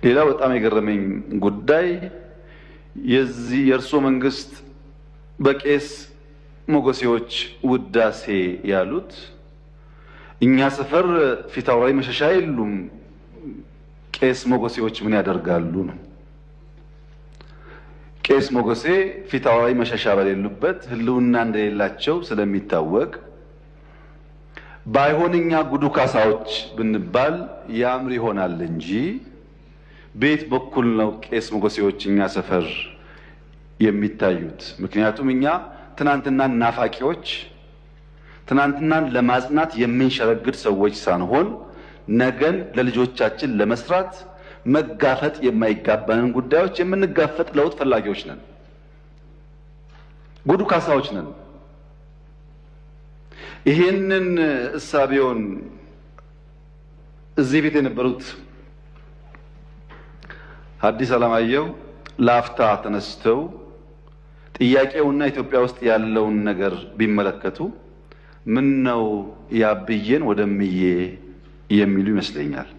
ሌላው በጣም የገረመኝ ጉዳይ የእርሶ መንግስት በቄስ ሞገሴዎች ውዳሴ ያሉት እኛ ሰፈር ፊታውራሪ መሸሻ የሉም፣ ቄስ ሞገሴዎች ምን ያደርጋሉ ነው። ቄስ ሞገሴ ፊታውራሪ መሸሻ በሌሉበት ህልውና እንደሌላቸው ስለሚታወቅ ባይሆንኛ ጉዱ ካሳዎች ብንባል ያምር ይሆናል እንጂ ቤት በኩል ነው ቄስ ሞገሴዎች እኛ ሰፈር የሚታዩት። ምክንያቱም እኛ ትናንትና ናፋቂዎች፣ ትናንትናን ለማጽናት የምንሸረግድ ሰዎች ሳንሆን ነገን ለልጆቻችን ለመስራት መጋፈጥ የማይጋባንን ጉዳዮች የምንጋፈጥ ለውጥ ፈላጊዎች ነን። ጉዱ ካሳዎች ነን። ይሄንን እሳቤውን እዚህ ቤት የነበሩት ሐዲስ ዓለማየሁ ላፍታ ተነስተው ጥያቄውና ኢትዮጵያ ውስጥ ያለውን ነገር ቢመለከቱ ምን ነው ያብዬን ወደምዬ የሚሉ ይመስለኛል።